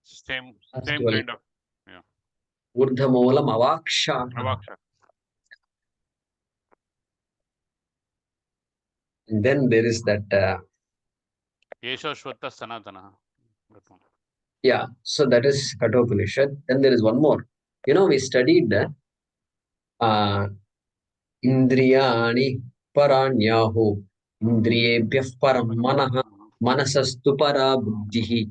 Same Last kind of, yeah. Urdhamolam avaksha. Avaksha. And then there is that, Yeshashwata Sanatana. That one. yeah, so that is Kathopanishad. Then there is one more. We studied Indriyani Paranyahu. Indriyebhyah param manaha. Manasastu para buddhihi.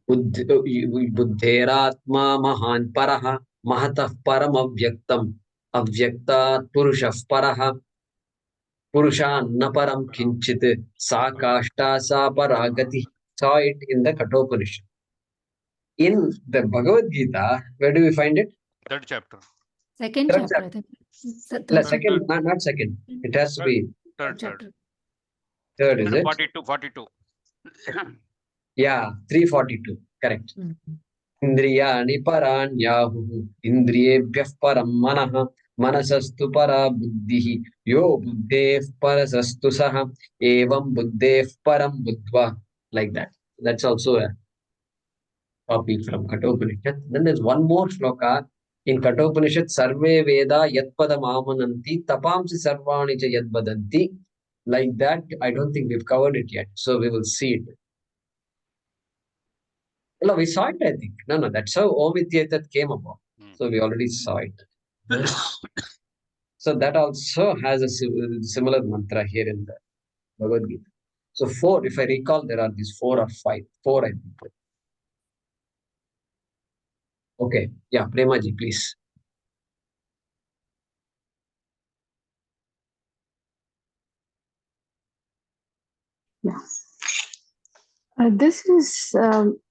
Buddheratma mahan paraha. Mahatah param avyaktam. Avyaktat purushah paraha. Purushanna param kinchit. Sa kashta sa paragati. Saw it in the Kathopanishad. In the Bhagavad Gita, where do we find it? Third chapter. Second Third chapter, I think. Second, not second. It has to be Third. Chapter. third, is it? 42. Yeah, 342. Correct. Indriyani paranyahu. Indriyebhyah param manaha. Manasastu para buddhihi. Yo buddhev parasastu saha. Evam buddhev param buddhva. Like that. That's also a copy from Kathopanishad. Then there's one more shloka in Kathopanishad. Sarve Veda yatpadam amananti tapamsi sarvani cha yadvadanti. Like that, I don't think we've covered it yet. So we will see it. No, we saw it, I think. No, that's how Om Idyatat came about. So we already saw it. So that also has a similar mantra here in the Bhagavad Gita. So 4, if I recall, there are these 4 or 5. 4, I think. Okay. Yeah, Premaji, please. Yeah. This is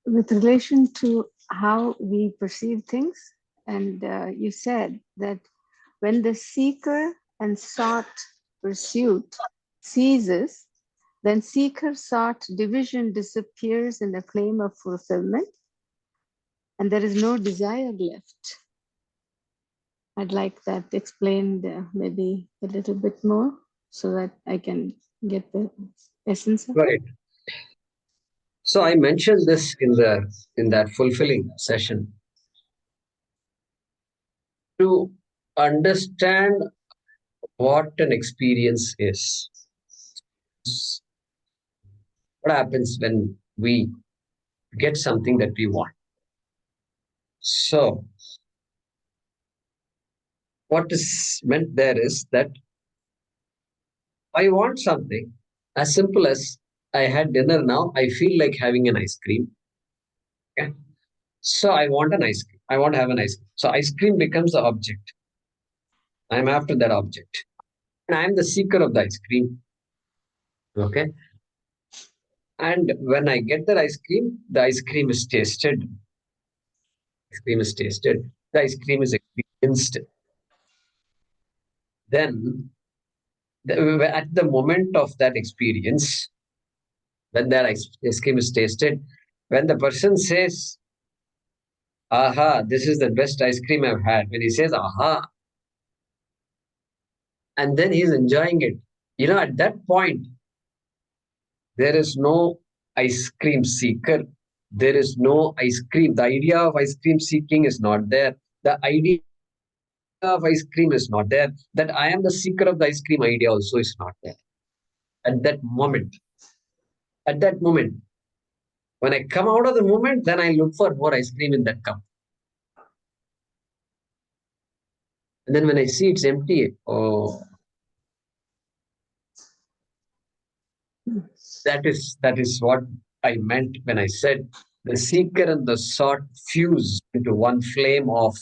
with relation to how we perceive things. And you said that when the seeker and sought pursuit ceases, then seeker sought division disappears in the flame of fulfillment, and there is no desire left. I'd like that explained maybe a little bit more so that I can get the essence of it. So I mentioned this in that fulfilling session. To understand what an experience is, what happens when we get something that we want. So what is meant there is that I want something as simple as I had dinner now, I feel like having an ice cream. Okay. So I want an ice cream. I want to have an ice cream. So ice cream becomes the object. I'm after that object. And I'm the seeker of the ice cream. Okay. And when I get the ice cream is tasted. Ice cream is tasted. The ice cream is experienced. Then, at the moment of that experience, when that ice cream is tasted, when the person says, aha, this is the best ice cream I've had, when he says, aha, and then he's enjoying it, at that point, there is no ice cream seeker. There is no ice cream. The idea of ice cream seeking is not there. The idea of ice cream is not there. That I am the seeker of the ice cream idea also is not there. At that moment, when I come out of the moment, then I look for more ice cream in that cup. And then when I see it's empty, oh, that is what I meant when I said the seeker and the sought fuse into one flame of,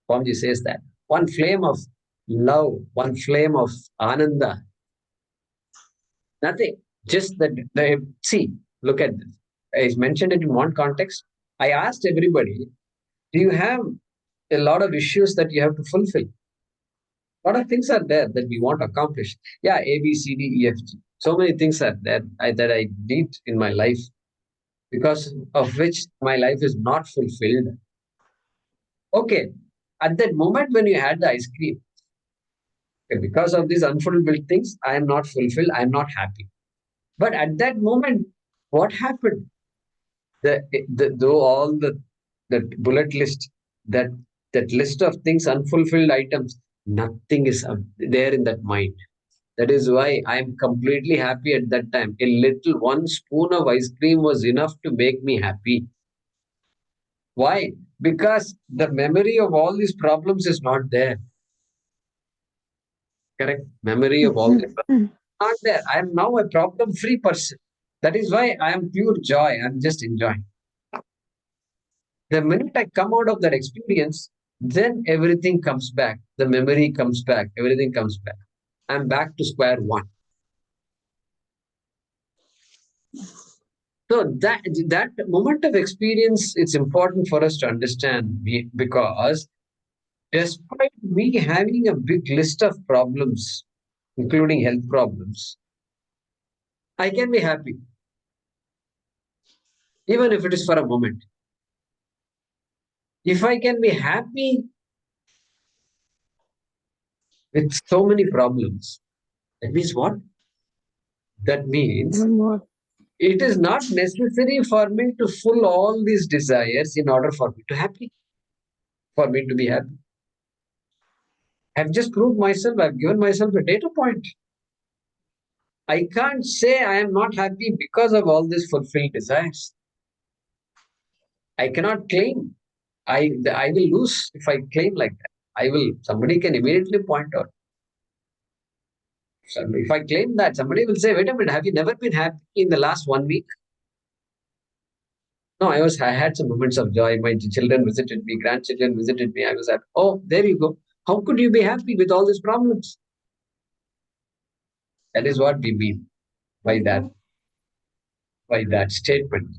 Swamiji says that, one flame of love, one flame of ananda. Nothing. Just that, see, look at this. I mentioned it in one context. I asked everybody, do you have a lot of issues that you have to fulfill? A lot of things are there that we want to accomplish. Yeah, A, B, C, D, E, F, G. So many things are there that I need in my life, because of which my life is not fulfilled. Okay, at that moment when you had the ice cream, because of these unfulfilled things, I am not fulfilled, I am not happy. But at that moment, what happened? Though all that bullet list, that list of things, unfulfilled items, nothing is there in that mind. That is why I am completely happy at that time. A little one spoon of ice cream was enough to make me happy. Why? Because the memory of all these problems is not there. Correct? Memory of all these problems not there. I am now a problem-free person. That is why I am pure joy. I'm just enjoying. The minute I come out of that experience, then everything comes back. The memory comes back. Everything comes back. I'm back to square one. So that moment of experience, it's important for us to understand because despite me having a big list of problems, including health problems, I can be happy, even if it is for a moment. If I can be happy with so many problems, that means what? That means it is not necessary for me to full all these desires in order for me to happy, for me to be happy. I've just proved myself, I've given myself a data point. I can't say I am not happy because of all these fulfilled desires. I cannot claim. I will lose if I claim like that. Somebody can immediately point out. So if I claim that, somebody will say, wait a minute, have you never been happy in the last 1 week? No, I had some moments of joy. My children visited me, grandchildren visited me. I was happy. Oh, there you go. How could you be happy with all these problems? That is what we mean by that statement.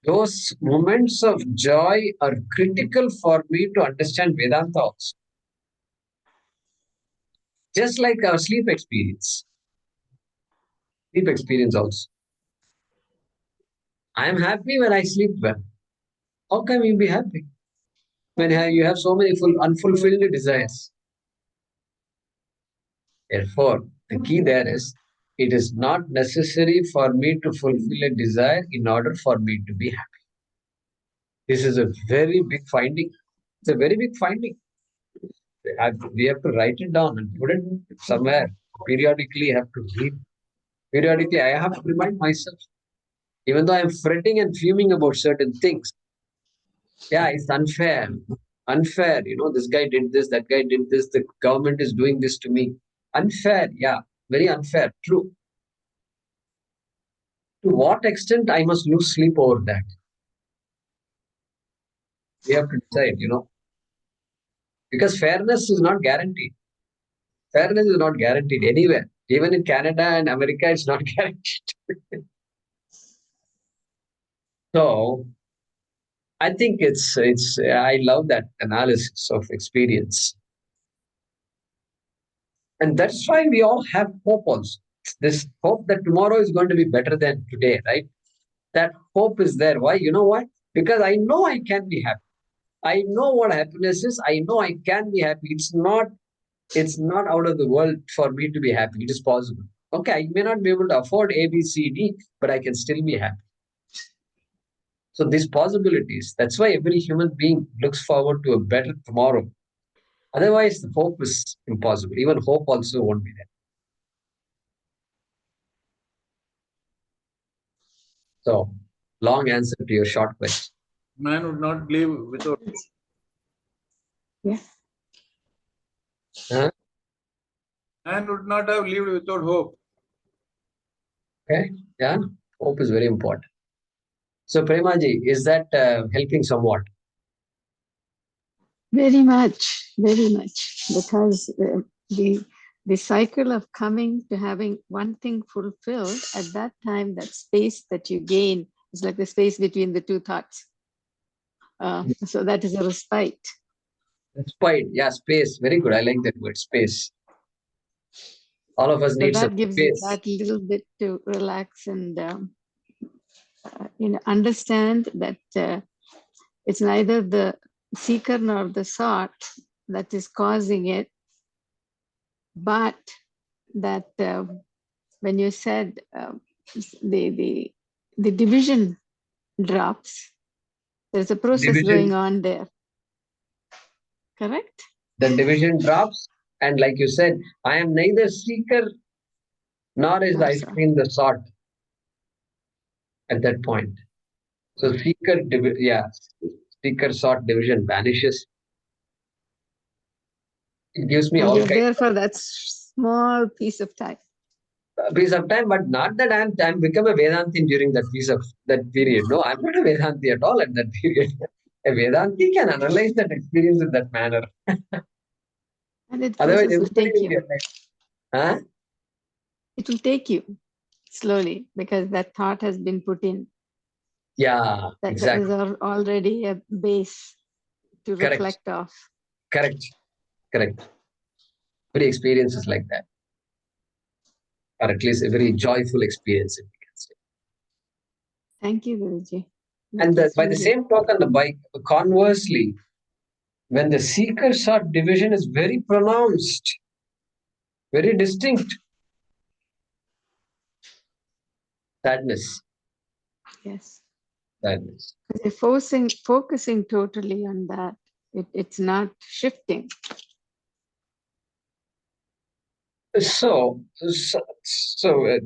Those moments of joy are critical for me to understand Vedanta also. Just like our sleep experience. Sleep experience also. I am happy when I sleep well. How can you be happy when you have so many unfulfilled desires? Therefore, the key there is it is not necessary for me to fulfill a desire in order for me to be happy. This is a very big finding. It's a very big finding. We have to write it down and put it somewhere. Periodically, have to read. Periodically, I have to remind myself. Even though I'm fretting and fuming about certain things, yeah, it's unfair. Unfair. This guy did this, that guy did this, the government is doing this to me. Unfair. Yeah, very unfair. True. To what extent I must lose sleep over that? We have to decide, because fairness is not guaranteed. Fairness is not guaranteed anywhere. Even in Canada and America, it's not guaranteed. So I think I love that analysis of experience. And that's why we all have hope also. This hope that tomorrow is going to be better than today, right? That hope is there. Why? You know why? Because I know I can be happy. I know what happiness is. I know I can be happy. It's not out of the world for me to be happy. It is possible. Okay, I may not be able to afford A, B, C, D, but I can still be happy. So these possibilities, that's why every human being looks forward to a better tomorrow. Otherwise, the hope is impossible. Even hope also won't be there. So, long answer to your short question. Man would not live without. Yeah. Huh? Man would not have lived without hope. Okay, yeah, hope is very important. So, Premaji, is that helping somewhat? Very much, because the cycle of coming to having one thing fulfilled at that time, that space that you gain is like the space between the two thoughts. So that is a respite. Respite, yeah, space. Very good. I like that word, space. All of us So need some that gives space. you that little bit to relax and understand that it's neither the seeker nor the sought that is causing it, but that when you said the the division drops. There's a process going on there. Correct? The division drops, and like you said, I am neither seeker nor is the ice cream the sought at that point. So seeker sought division vanishes. It gives me and all you're kinds there for that small piece of time. piece of time, but not that I'm become a Vedanti during that period. No, I'm not a Vedanti at all at that period. A Vedanti can analyze that experience in that manner. And the Otherwise, process will everybody take will you. get like, huh? It will take you slowly because that thought has been put in. Yeah, That exactly. is already a base to Correct. reflect off. Correct. Very experiences like that, or at least a very joyful experience, if we can say. Thank you, Guruji. And by the same token, conversely, when the seeker sought division is very pronounced, very distinct, sadness. Yes. Sadness. They're focusing totally on that. It's not shifting. So I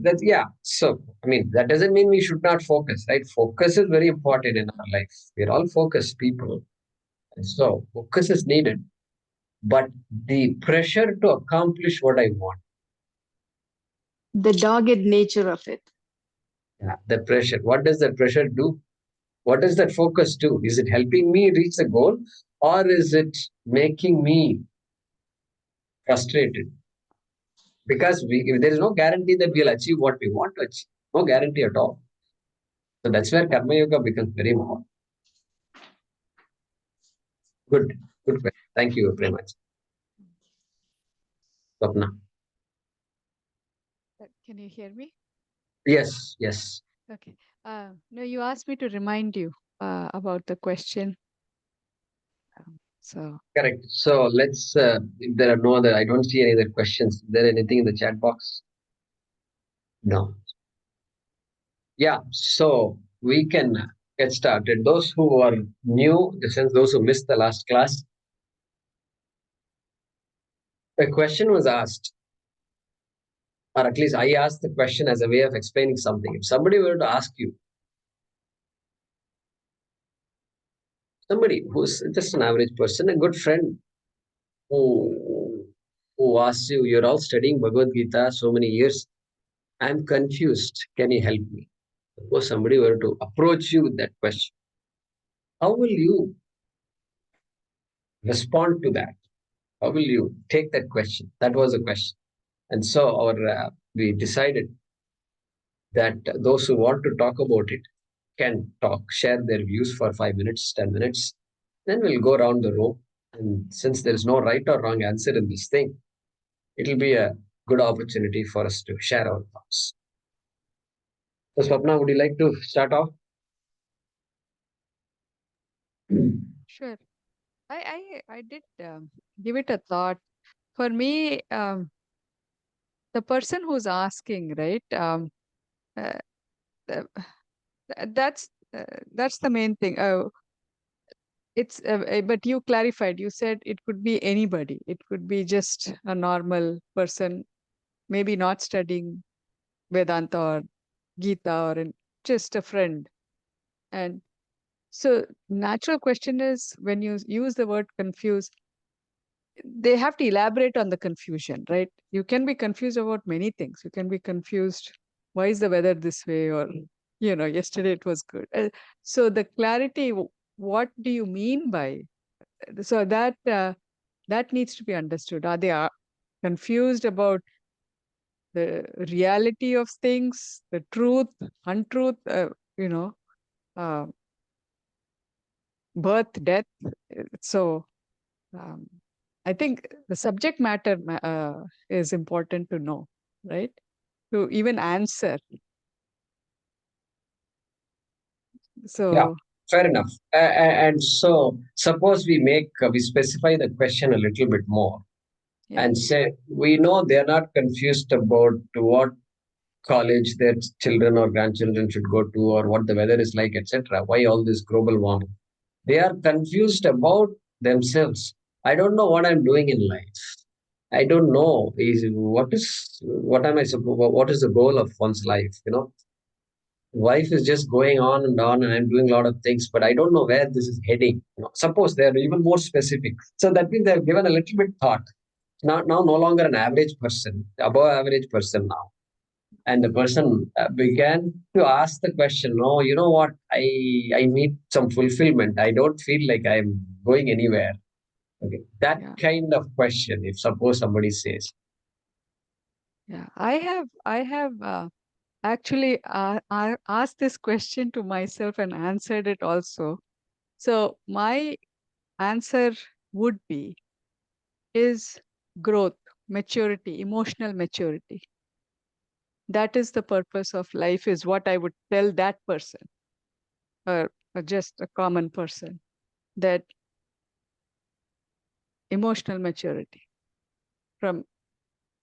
mean, that doesn't mean we should not focus, right? Focus is very important in our life. We're all focused people, and so focus is needed. But the pressure to accomplish what I want, the dogged nature of it. yeah, the pressure. What does that pressure do? What does that focus do? Is it helping me reach the goal, or is it making me frustrated? Because there is no guarantee that we'll achieve what we want to achieve. No guarantee at all. So that's where Karma Yoga becomes very important. Good question. Thank you very much. Swapna. Can you hear me? Yes. Okay. No, you asked me to remind you about the question. So Correct. So let's, if there are no other, I don't see any other questions. Is there anything in the chat box? No. Yeah. So we can get started. Those who are new, in the sense those who missed the last class, a question was asked, or at least I asked the question as a way of explaining something. If somebody were to ask you, somebody who's just an average person, a good friend, who asks you, you're all studying Bhagavad Gita so many years, I'm confused, can you help me? Suppose somebody were to approach you with that question, how will you respond to that? How will you take that question? That was a question. And so we decided that those who want to talk about it can share their views for 5 minutes, 10 minutes. Then we'll go around the room. And since there is no right or wrong answer in this thing, it'll be a good opportunity for us to share our thoughts. So Swapna, would you like to start off? sure. I did give it a thought. For me, the person who's asking, right? Uh, that's the main thing. But you clarified. You said it could be anybody. It could be just a normal person, maybe not studying Vedanta or Gita, or just a friend. And so, natural question is, when you use the word confused, they have to elaborate on the confusion, right? You can be confused about many things. You can be confused, why is the weather this way? Or, yesterday it was good. So the clarity, what do you mean by? So that needs to be understood. Are they confused about the reality of things, the truth, untruth, uh, birth, death? So I think the subject matter is important to know, right? To even answer. So yeah, fair enough. And so suppose we specify the question a little bit more, yeah. and say we know they're not confused about what college their children or grandchildren should go to, or what the weather is like, etc. Why all this global warming? They are confused about themselves. I don't know what I'm doing in life. I don't know what am I supposed, what is the goal of one's life? Life is just going on, and I'm doing a lot of things, but I don't know where this is heading. Suppose they're even more specific. So that means they've given a little bit thought. Now no longer an average person, above average person now. And the person began to ask the question, no, you know what? I need some fulfillment. I don't feel like I'm going anywhere. Okay. That Yeah. kind of question, if suppose somebody says. Yeah. I have actually I asked this question to myself and answered it also. So my answer would be is growth, maturity, emotional maturity. That is the purpose of life, is what I would tell that person, or just a common person, that emotional maturity. From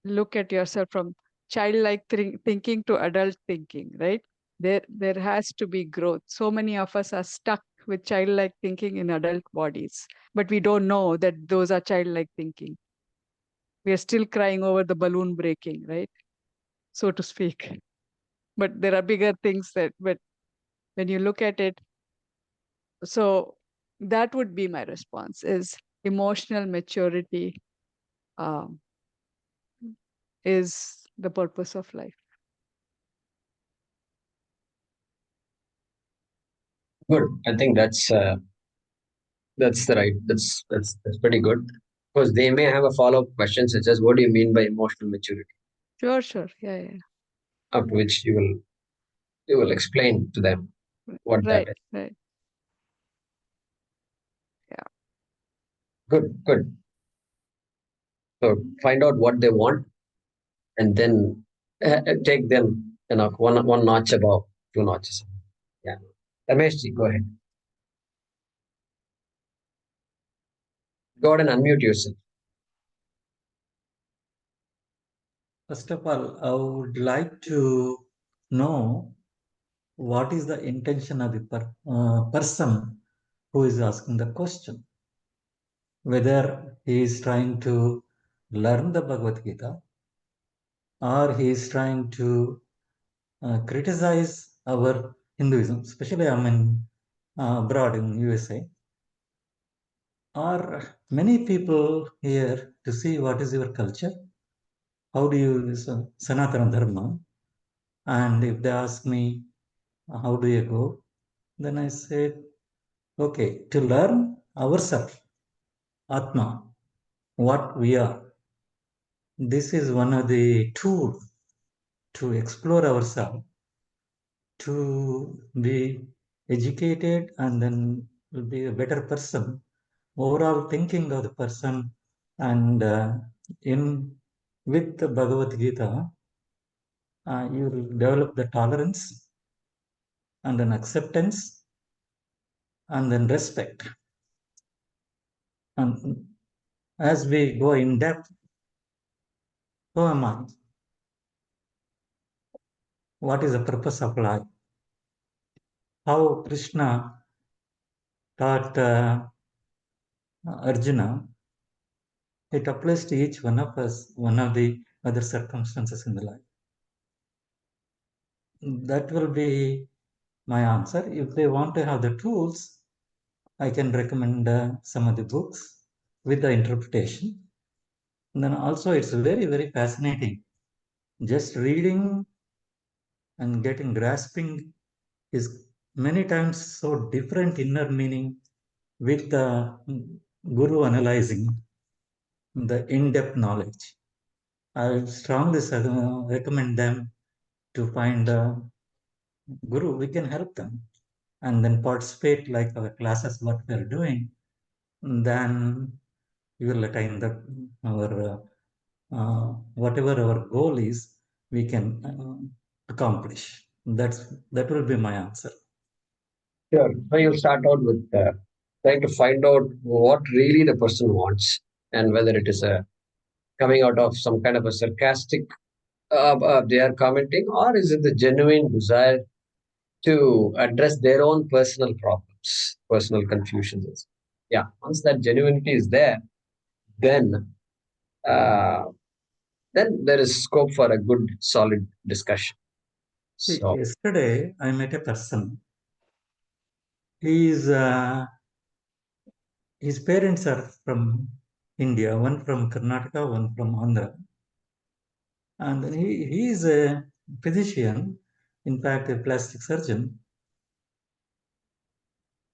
look at yourself from childlike thinking to adult thinking, right? There has to be growth. So many of us are stuck with childlike thinking in adult bodies, but we don't know that those are childlike thinking. We are still crying over the balloon breaking, right? So to speak. But there are bigger things but when you look at it, so that would be my response, is emotional maturity um, is the purpose of life. Good. I think that's the right. That's pretty good. Because they may have a follow-up question such as, what do you mean by emotional maturity? Sure. Yeah. After which you will explain to them what that Right. is. Yeah. Good. So find out what they want, and then take them, one notch above, two notches. Yeah. Ramesh ji, go ahead. Go ahead and unmute yourself. First of all, I would like to know what is the intention of the person who is asking the question. Whether he is trying to learn the Bhagavad Gita, or he is trying to criticize our Hinduism, especially I'm in abroad in USA. Are many people here to see what is your culture? How do you Sanatana Dharma? And if they ask me, how do you go? Then I said, okay, to learn ourselves, Atma, what we are. This is one of the tools to explore ourselves, to be educated, and then will be a better person. Overall thinking of the person, and in with the Bhagavad Gita, you will develop the tolerance, and then acceptance, and then respect. And as we go in depth, who am I? What is the purpose of life? How Krishna taught Arjuna, it applies to each one of us, one of the other circumstances in the life. That will be my answer. If they want to have the tools, I can recommend some of the books with the interpretation. And then also it's very, very fascinating. Just reading and getting grasping is many times so different inner meaning with the guru analyzing the in-depth knowledge. I strongly recommend them to find a guru. We can help them and then participate like our classes, what we are doing. Then we will attain our whatever our goal is, we can accomplish. That will be my answer. Sure. So you start out with trying to find out what really the person wants, and whether it is coming out of some kind of a sarcastic they are commenting, or is it the genuine desire to address their own personal problems, personal confusions? Yeah, once that genuinity is there, then uh, then there is scope for a good, solid discussion. See, So, yesterday I met a person. His parents are from India, one from Karnataka, one from Andhra. And he is a physician, in fact, a plastic surgeon.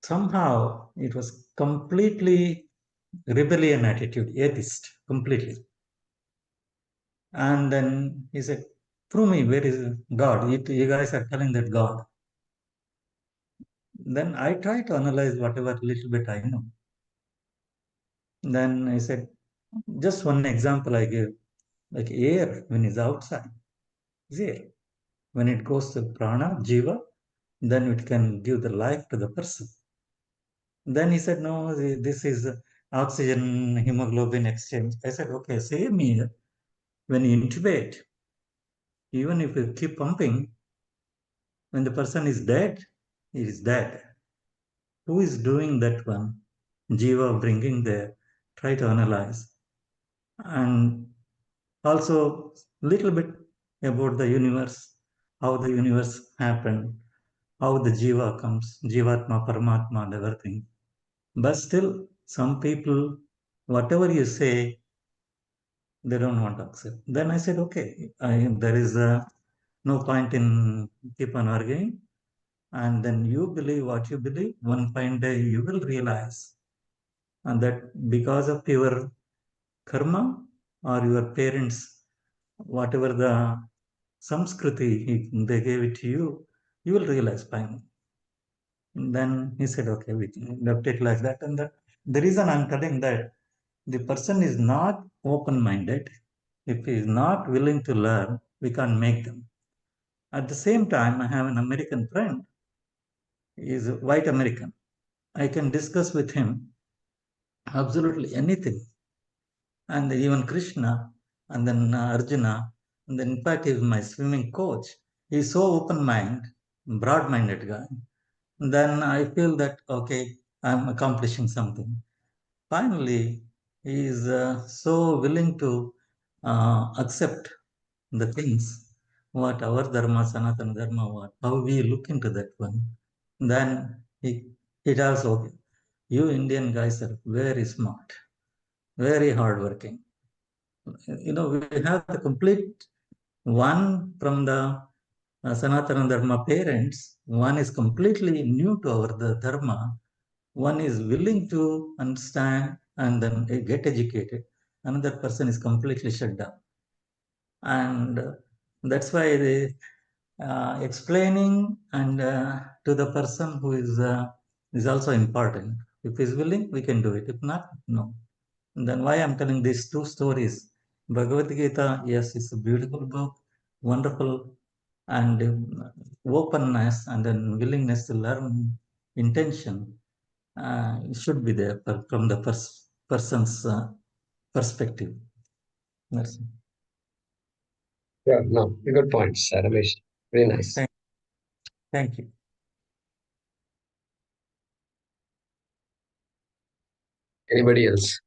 Somehow it was completely rebellion attitude, atheist, completely. And then he said, prove me, where is God? You guys are telling that God. Then I try to analyze whatever little bit I know. Then I said, just one example I gave, like air when it's outside, is air. When it goes to prana, jiva, then it can give the life to the person. Then he said, no, this is oxygen hemoglobin exchange. I said, okay, same here. When you intubate, even if you keep pumping, when the person is dead, he is dead. Who is doing that one? Jiva bringing there, try to analyze. And also little bit about the universe, how the universe happened, how the Jiva comes, Jivatma, Paramatma, and everything. But still, some people, whatever you say, they don't want to accept. Then I said, okay, there is no point in keep on arguing. And then you believe what you believe. One fine day you will realize, and that because of your karma or your parents, whatever the samskriti they gave it to you, you will realize finally. Then he said, okay, we left it like that. And the reason I'm telling that the person is not open-minded. If he is not willing to learn, we can't make them. At the same time, I have an American friend. He is a white American. I can discuss with him absolutely anything. And even Krishna, and then Arjuna, and then in fact, he's my swimming coach. He's so open-minded, broad-minded guy. Then I feel that, okay, I'm accomplishing something. Finally, he is so willing to accept the things, what our dharma, Sanatana dharma, how we look into that one. Then it also, you Indian guys are very smart, very hardworking. We have the complete one from the Sanatana dharma parents, one is completely new to the dharma. One is willing to understand and then get educated. Another person is completely shut down. And that's why explaining and to the person who is also important. If he's willing, we can do it. If not, no. And then why I'm telling these two stories. Bhagavad Gita, yes, it's a beautiful book, wonderful, and openness and then willingness to learn, intention should be there from the person's perspective. That's it. yeah, no, good points, Ramesh. Very nice. Thank you. Anybody else?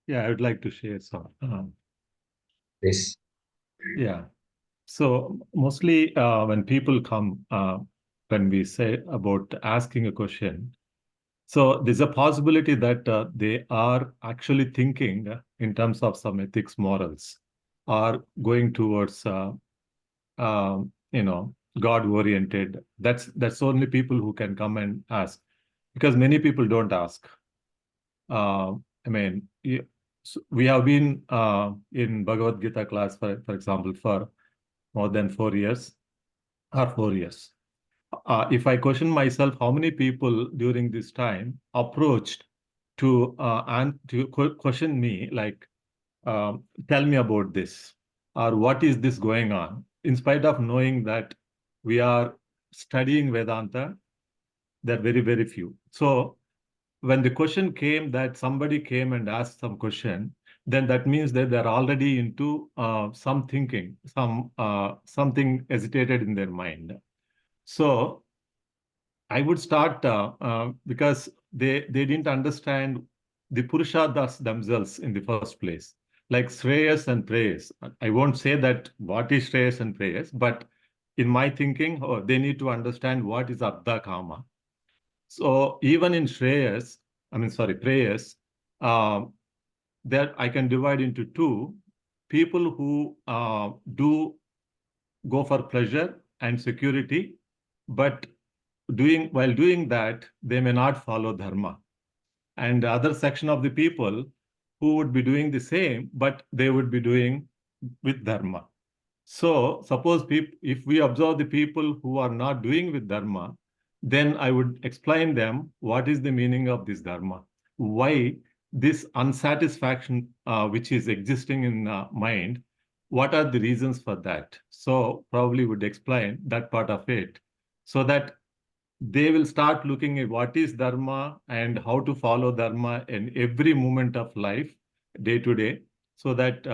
Yeah, I would like to share some. Please. Yeah. So mostly when people come, when we say about asking a question, so there's a possibility that they are actually thinking in terms of some ethics, morals, or going towards, God-oriented. That's only people who can come and ask, because many people don't ask. I mean, we have been in Bhagavad Gita class, for example, for more than 4 years or 4 years. If I question myself, how many people during this time approached to question me, like, tell me about this, or what is this going on? In spite of knowing that we are studying Vedanta, there are very, very few. So when the question came that somebody came and asked some question, then that means that they're already into some thinking, something hesitated in their mind. So I would start because they didn't understand the Purusharthas themselves in the first place, like Shreyas and Preyas. I won't say that what is Shreyas and Preyas, but in my thinking, they need to understand what is Artha Kama. So even in Preyas, that I can divide into two: people who do go for pleasure and security, but while doing that, they may not follow dharma. And the other section of the people who would be doing the same, but they would be doing with dharma. So suppose if we observe the people who are not doing with dharma, then I would explain them what is the meaning of this dharma, why this unsatisfaction which is existing in mind, what are the reasons for that. So probably would explain that part of it, so that they will start looking at what is dharma and how to follow dharma in every moment of life, day to day, so that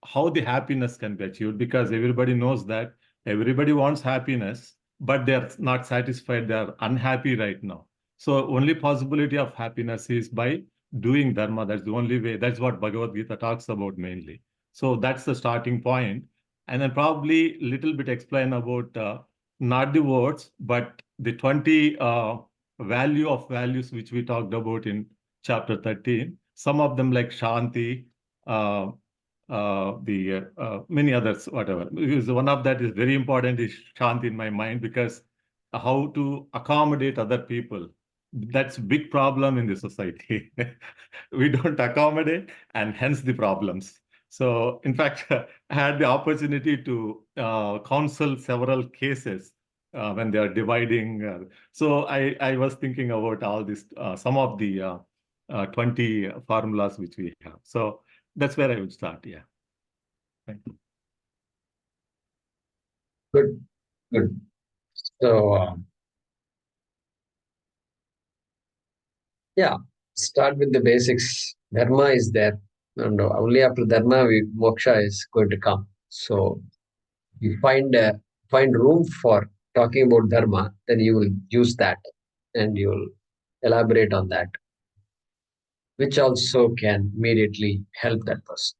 how the happiness can be achieved, because everybody knows that everybody wants happiness, but they're not satisfied, they're unhappy right now. So only possibility of happiness is by doing dharma. That's the only way. That's what Bhagavad Gita talks about mainly. So that's the starting point. And then probably little bit explain about not the words, but the 20 value of values which we talked about in chapter 13. Some of them like Shanti, many others, whatever. Because one of that is very important is Shanti in my mind, because how to accommodate other people. That's a big problem in the society. We don't accommodate, and hence the problems. So in fact, I had the opportunity to counsel several cases when they are dividing. So I was thinking about all this, some of the 20 formulas which we have. So that's where I would start. Yeah. Thank you. Good, good. So, yeah, start with the basics. Dharma is there, and only after dharma, moksha is going to come. So, you find room for talking about dharma, then you will use that, and you will elaborate on that, which also can immediately help that person.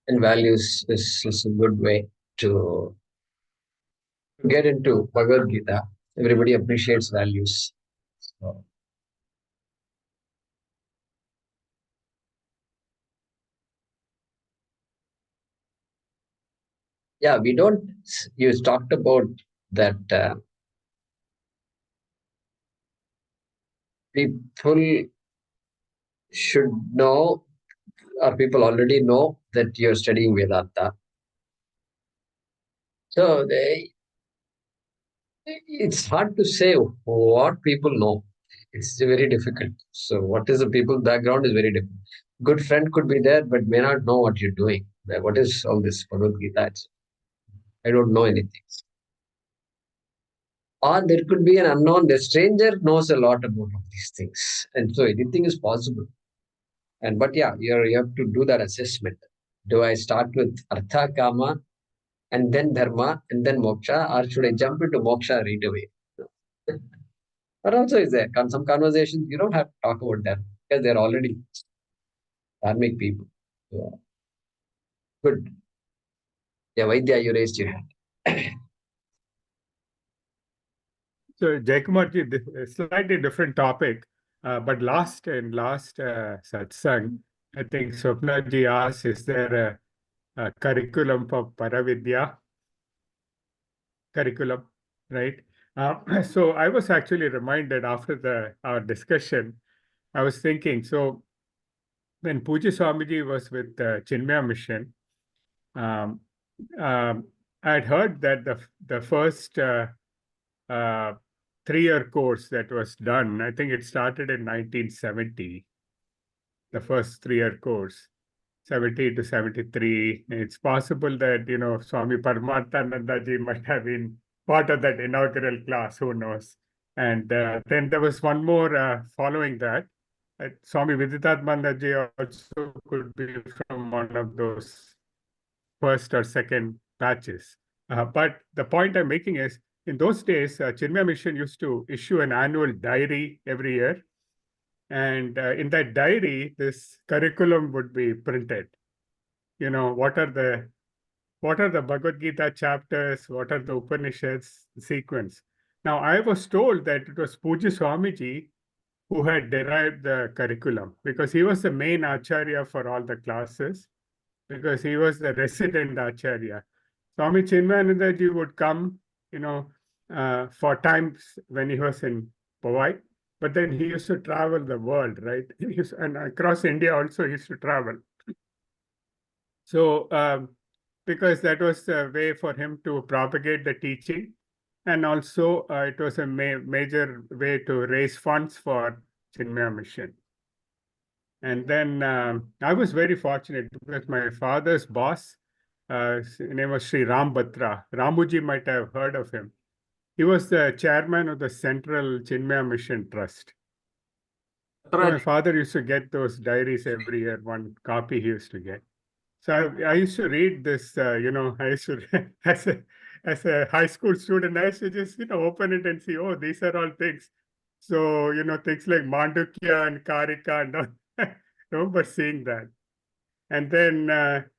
And values is a good way to get into Bhagavad Gita. Everybody appreciates values. So, yeah, we don't. You talked about that people should know, or people already know that you're studying Vedanta. So it's hard to say what people know. It's very difficult. So what is the people background is very different. Good friend could be there, but may not know what you're doing. What is all this Bhagavad Gita? I don't know anything. Or there could be an unknown. The stranger knows a lot about all these things, and so anything is possible. But yeah, you have to do that assessment. Do I start with Artha Kama and then Dharma and then Moksha, or should I jump into Moksha right away? That also is there. Some conversations you don't have to talk about them because they're already dharmic people. So, good. Yeah, Vaidya, you raised your hand. So, Jaykumarji, slightly different topic, but last satsang, I think Swapnaji asked, is there a curriculum for Paravidya? Curriculum, right? So I was actually reminded after our discussion, I was thinking, so when Pujya Swamiji was with the Chinmaya Mission, I had heard that the first 3-year course that was done, I think it started in 1970, the first 3-year course, 70 to 73. It's possible that, Swami Paramatmananda ji might have been part of that inaugural class, who knows. And then there was one more following that. Swami Viditatmanandaji also could be from one of those first or second batches. But the point I'm making is, in those days, Chinmaya Mission used to issue an annual diary every year. And in that diary, this curriculum would be printed. What are the Bhagavad Gita chapters, what are the Upanishads sequence. Now, I was told that it was Pujya Swamiji who had derived the curriculum, because he was the main acharya for all the classes, because he was the resident acharya. Swami Chinmayanandaji would come, for times when he was in Powai, but then he used to travel the world, right? And across India also he used to travel. So, because that was a way for him to propagate the teaching, and also it was a major way to raise funds for Chinmaya Mission. And then I was very fortunate because my father's boss, his name was Sri Ram Batra. Ramuji might have heard of him. He was the chairman of the Central Chinmaya Mission Trust. So my father used to get those diaries every year, one copy he used to get. So I used to read this, I used to, as a high school student, I used to just, open it and see, oh, these are all things. So, things like Mandukya and Karika and all. I remember seeing that. And then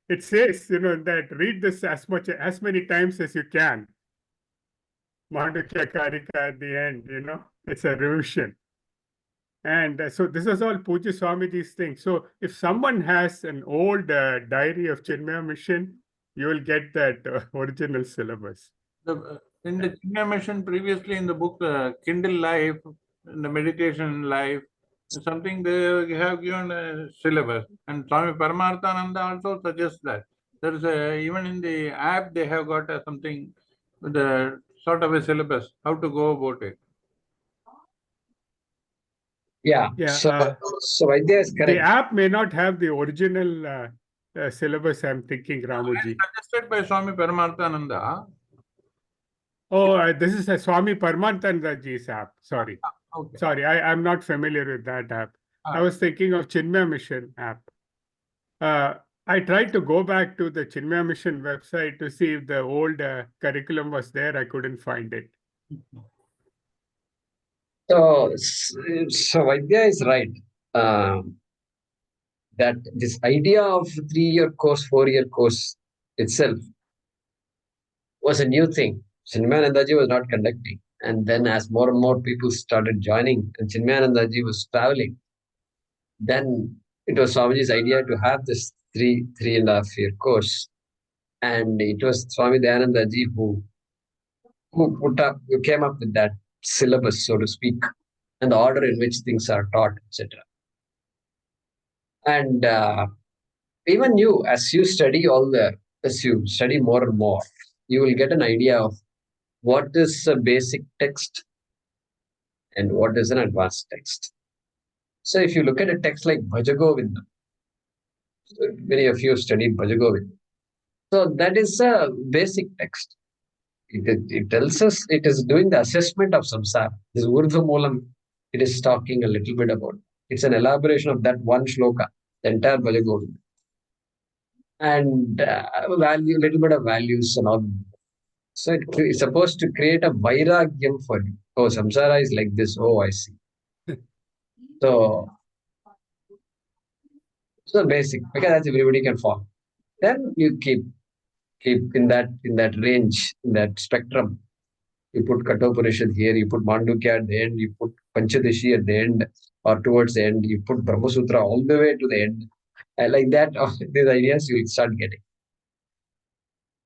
it says, that read this as many times as you can. Mandukya Karika at the end, it's a revision. And so this is all Pujya Swamiji's thing. So if someone has an old diary of Chinmaya Mission, you will get that original syllabus. In the Chinmaya Mission, previously in the book Kindle Life, in the Meditation Life, something they have given a syllabus. And Swami Paramarthananda also suggests that. There is even in the app, they have got something, the sort of a syllabus, how to go about it. Yeah. So Vaidya is correct. The app may not have the original syllabus, I'm thinking, Ramuji. Suggested by Swami Paramarthananda. Oh, this is a Swami Paramarthanandaji's app. Sorry. Okay. Sorry, I'm not familiar with that app. I was thinking of Chinmaya Mission app. I tried to go back to the Chinmaya Mission website to see if the old curriculum was there. I couldn't find it. So Vaidya is right. That this idea of 3-year course, 4-year course itself was a new thing. Chinmayanandaji was not conducting. And then as more and more people started joining and Chinmayanandaji was traveling, then it was Swamiji's idea to have this 3.5-year course. And it was Swami Dayanandaji who came up with that syllabus, so to speak, and the order in which things are taught, etc. And even you, as you study more and more, you will get an idea of what is a basic text and what is an advanced text. So if you look at a text like Bhajagovinda, many of you studied Bhajagovinda. So that is a basic text. It tells us, it is doing the assessment of samsara. This Urdhva Moolam, it is talking a little bit about. It's an elaboration of that one shloka, the entire Bhajagovinda. And little bit of values and all. So it's supposed to create a vairagyam for you. Oh, samsara is like this. Oh, I see. So basic, because everybody can follow. Then you keep in that range, in that spectrum. You put Kathopanishad here, you put Mandukya at the end, you put Panchadashi at the end, or towards the end, you put Brahma Sutra all the way to the end. Like that, these ideas you will start getting.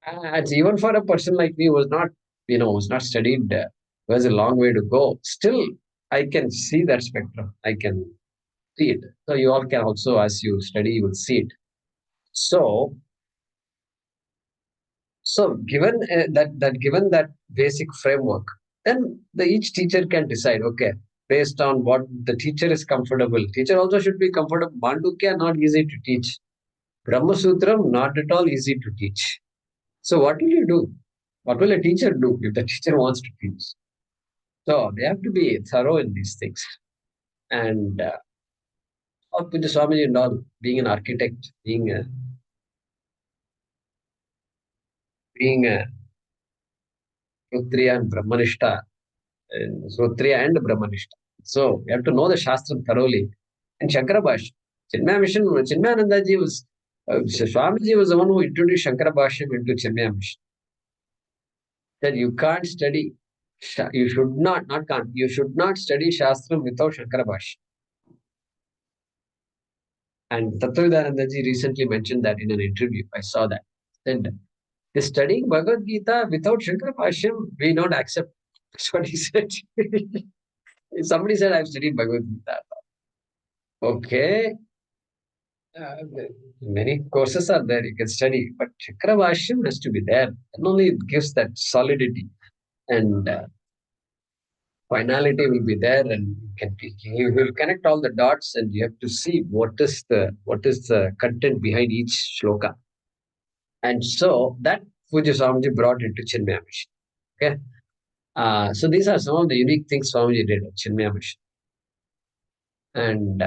And even for a person like me who was not studied, was a long way to go. Still, I can see that spectrum. I can see it. So you all can also, as you study, you will see it. So given that basic framework, then each teacher can decide, okay, based on what the teacher is comfortable. Teacher also should be comfortable. Mandukya, not easy to teach. Brahma Sutram, not at all easy to teach. So what will you do? What will a teacher do if the teacher wants to teach? So they have to be thorough in these things. And Or Puja Swamiji and all, being an architect, being a Kshatriya and Brahmanishta, and Kshatriya and Brahmanishta. So you have to know the Shastra thoroughly. And Shankara Bhashya, Chinmaya Mission, Chinmayanandaji was, Swamiji was the one who introduced Shankara Bhashyam into Chinmaya Mission. That you can't study, you should not can't, you should not study Shastra without Shankara Bhashya. And Tattvavidanandaji recently mentioned that in an interview. I saw that. Said, studying Bhagavad Gita without Shankara Bhashyam, we don't accept. That's what he said. Somebody said, I've studied Bhagavad Gita. Okay. Many courses are there you can study, but Shankara Bhashyam has to be there. And only it gives that solidity and finality will be there, and you will connect all the dots, and you have to see what is the content behind each shloka. And so that Puja Swamiji brought into Chinmaya Mission. Okay. So these are some of the unique things Swamiji did at Chinmaya Mission. And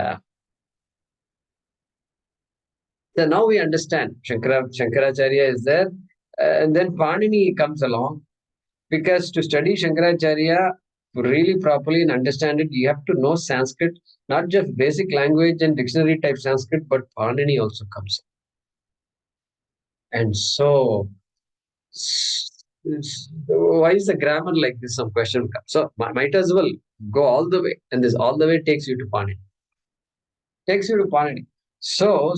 so now we understand Shankaracharya is there, and then Panini comes along, because to study Shankaracharya really properly and understand it, you have to know Sanskrit, not just basic language and dictionary type Sanskrit, but Panini also comes. And so, why is the grammar like this? Some question comes. So, might as well go all the way, and this all the way takes you to Panini. So,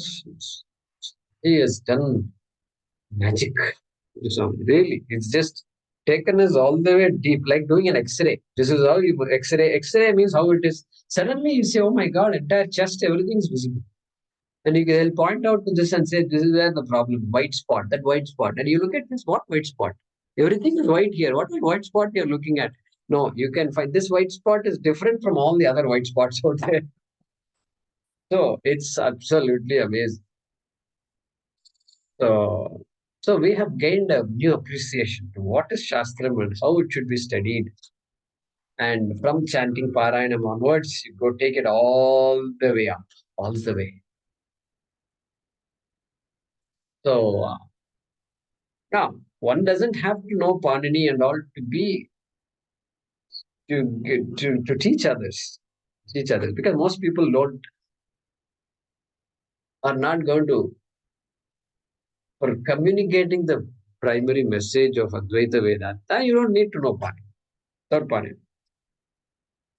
he has done magic. Really, it's just taken us all the way deep, like doing an X-ray. This is how you X-ray. X-ray means how it is. Suddenly you say, "Oh my God, entire chest, everything is visible," and they'll point out to this and say, "This is where the problem. White spot. That white spot." And you look at this. What white spot? Everything is white here. What white spot you're looking at? No, you can find this white spot is different from all the other white spots out there. So it's absolutely amazing. So we have gained a new appreciation to what is Shastram and how it should be studied. And from chanting Parayanam onwards, you go take it all the way up, all the way. So now one doesn't have to know Panini and all to be to teach others, because most people are not going to, for communicating the primary message of Advaita Vedanta, you don't need to know Panini.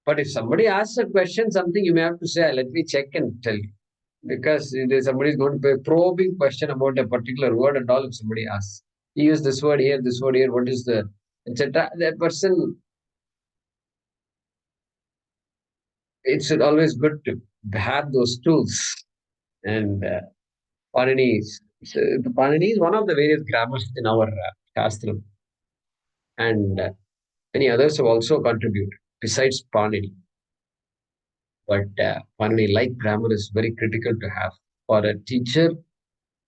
But if somebody asks a question, something you may have to say, let me check and tell you. Because somebody is going to be a probing question about a particular word and all, if somebody asks. He used this word here, what is the, etc. That person, it's always good to have those tools. And Panini is one of the various grammars in our Shastra. And many others have also contributed besides Panini. But Panini-like grammar is very critical to have for a teacher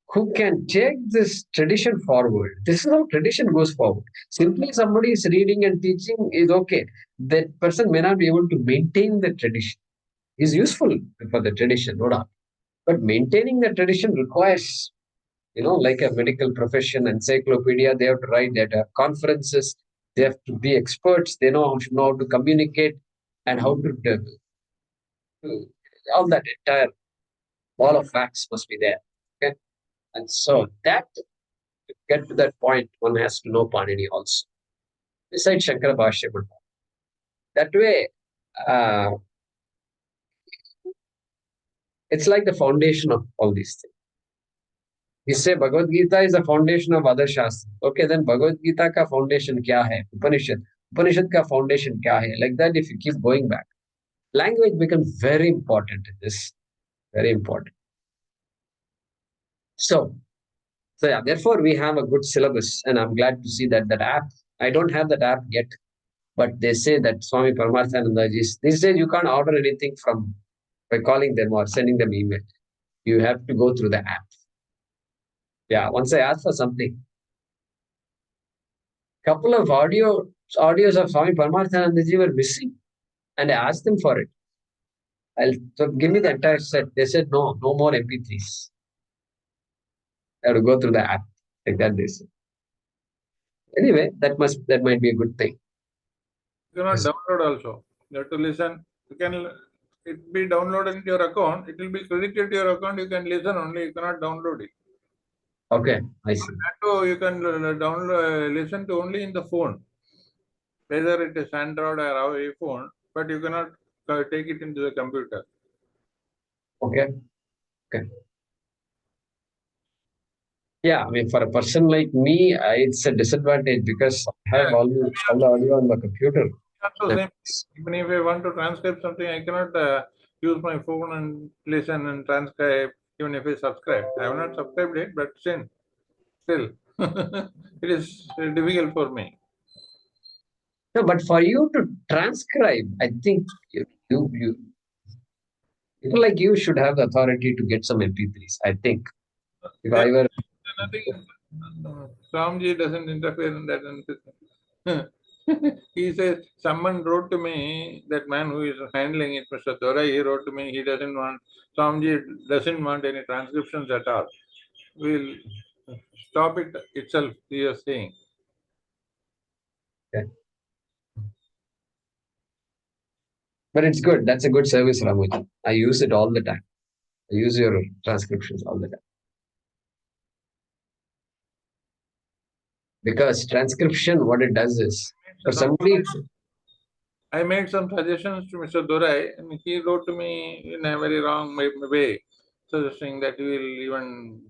who can take this tradition forward. This is how tradition goes forward. Simply somebody is reading and teaching is okay. That person may not be able to maintain the tradition. Is useful for the tradition, no doubt. But maintaining the tradition requires, like a medical profession, encyclopedia, they have to write at conferences, they have to be experts, they know how to communicate and how to all that entire ball of wax must be there. Okay. And so that to get to that point, one has to know Panini also. Besides Shankara Bhashya. That way, it's like the foundation of all these things. We say Bhagavad Gita is the foundation of other Shastras. Okay, then Bhagavad Gita ka foundation kya hai? Upanishad. Upanishad ka foundation kya hai? Like that, if you keep going back. Language becomes very important in this. Very important. So yeah, therefore we have a good syllabus, and I'm glad to see that app. I don't have that app yet, but they say that Swami Paramarthanandaji, they say you can't order anything by calling them or sending them email. You have to go through the app. Yeah, once I asked for something, couple of audios of Swami Paramarthanandaji were missing, and I asked them for it. So give me the entire set. They said no more MP3s. I have to go through the app like that. They said. Anyway, that might be a good thing. You cannot Yes. download also. You have to listen. You can it be downloaded into your account. It will be credited to your account. You can listen only. You cannot download it. Okay, I see. So you can download listen to only in the phone, whether it is Android or iPhone, but you cannot take it into the computer. Okay. Yeah, I mean, for a person like me, it's a disadvantage because I have all the audio on the computer. Also, same. Even if I want to transcribe something, I cannot use my phone and listen and transcribe. Even if I subscribe, I have not subscribed it, but still, it is difficult for me. No, but for you to transcribe, I think you people like you should have the authority to get some MP3s. I think if I were Nothing. Swamiji doesn't interfere in that. He says, someone wrote to me, that man who is handling it, Mr. Dora, he wrote to me, he doesn't want, Swamiji doesn't want any transcriptions at all. We'll stop it itself, he is saying. okay. But it's good. That's a good service, Ramoji. I use it all the time. I use your transcriptions all the time. Because transcription, what it does is, for somebody, I made some suggestions to Mr. Dorai, and he wrote to me in a very wrong way, suggesting that he will even,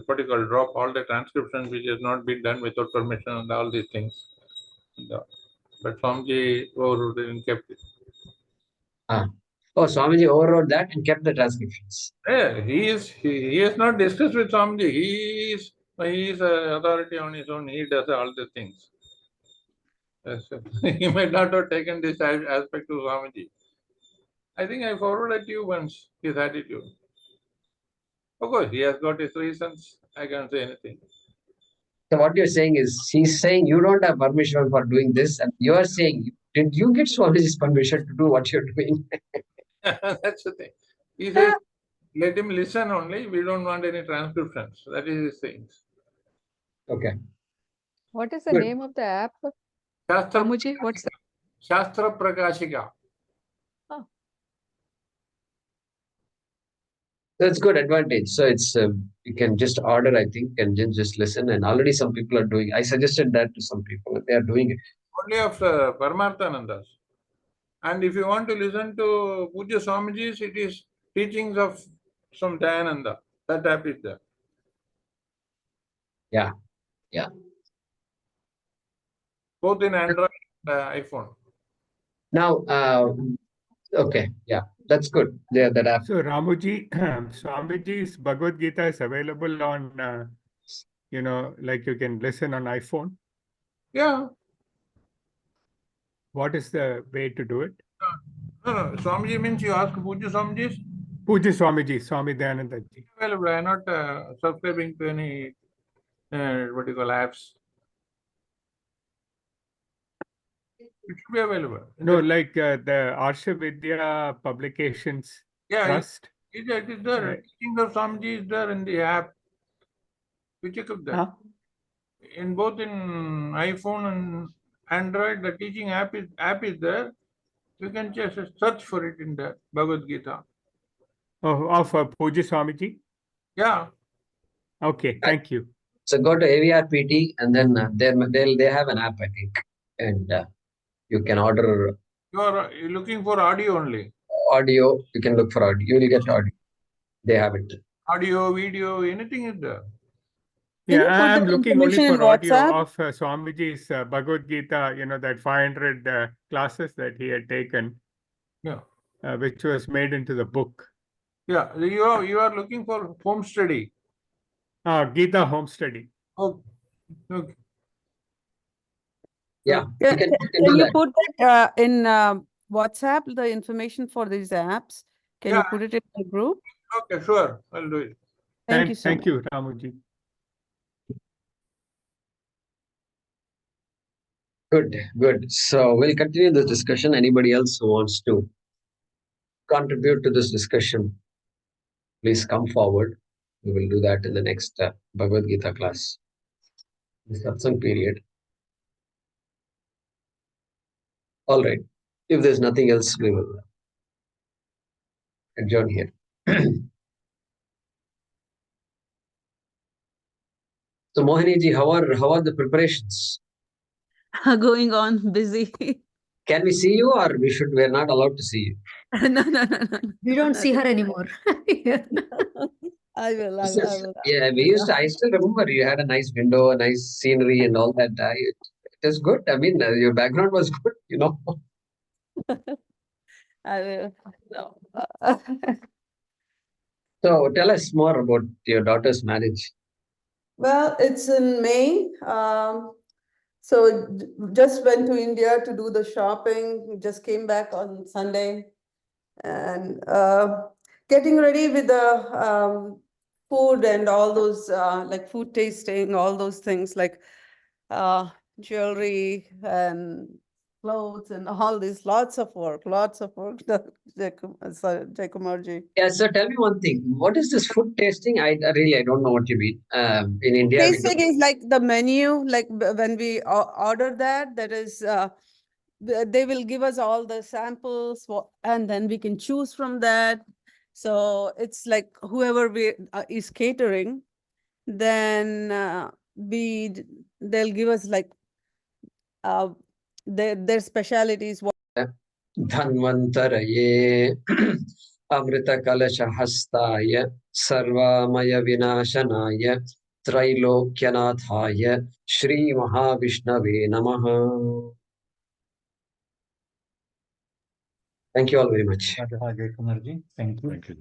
what do you call, drop all the transcriptions which has not been done without permission and all these things. But Swamiji overruled and kept it. Swamiji overrode that and kept the transcriptions. Yeah, he has not discussed with Swamiji. He is authority on his own. He does all the things. Yes, he might not have taken this aspect to Swamiji. I think I forwarded you once his attitude. Of course, he has got his reasons. I can't say anything. So what you're saying is, he's saying you don't have permission for doing this, and you're saying, did you get Swamiji's permission to do what you're doing? That's the thing. He says, let him listen only. We don't want any transcriptions. That is his thing. Okay. What is the Good. name of the app? Shastra, Ramuji, what's that? Shastra Prakashika. That's good advantage. So it's you can just order, I think, and then just listen. And already some people are doing. I suggested that to some people, and they are doing it. Only of Paramarthanandas. And if you want to listen to Puja Swamiji's, it is teachings of some Dayananda. That app is there. Yeah. Both in Android and iPhone. Now, okay, yeah, that's good. Yeah, that app. So Ramuji, Swamiji's Bhagavad Gita is available on, like you can listen on iPhone. Yeah. What is the way to do it? No. Swamiji means you ask Puja Swamiji's. Puja Swamiji, Swami Dayananda ji. Available. I am not subscribing to any what you call apps. It should be available. No, like the Arsha Vidya Publications Trust. It is there. Teaching of Swamiji is there in the app. You check up that. In both in iPhone and Android, the teaching app is there. You can just search for it in the Bhagavad Gita. Of Puja Swamiji? Yeah. Okay, thank you. So go to AVRPT, and then they have an app, I think, and you can order. You are looking for audio only. Audio, you can look for audio. You will get audio. They have it. Audio, video, anything is there. Yeah, I'm looking only for audio of Swamiji's Bhagavad Gita, that 500 classes that he had taken. Yeah. Which was made into the book. Yeah, you are looking for home study. Gita home study. Oh, okay. Yeah. Can you put that in WhatsApp, the information for these apps? Can you put it in the group? Okay, sure. I'll do it. Thank you so much. Thank you, Ramuji. Good. So we'll continue this discussion. Anybody else who wants to contribute to this discussion, please come forward. We will do that in the next Bhagavad Gita class, the Satsang period. All right. If there's nothing else, we will adjourn here. So Mohini ji, how are the preparations? Going on, busy. Can we see you, or we're not allowed to see you? No. We don't see her anymore. I will. Yeah, I still remember you had a nice window, a nice scenery and all that. It is good. I mean, your background was good, you know. I will. No. So tell us more about your daughter's marriage. Well, it's in May. So just went to India to do the shopping. Just came back on Sunday, and getting ready with the food and all those like food tasting, all those things like jewelry and clothes and all this. Lots of work. Jaykumarji. Yeah, so tell me one thing. What is this food tasting? I don't know what you mean. In India, Tasting is like the menu, like when we order that is they will give us all the samples and then we can choose from that. So it's like whoever is catering, then they'll give us like their specialities. Dhanvantaraye Amrita Kalasha Hastaya Sarvamaya Vinashanaya Trailokyanataya Shri Mahavishnave Namaha. Thank you all very much. Jaykumarji, thank you. Thank you.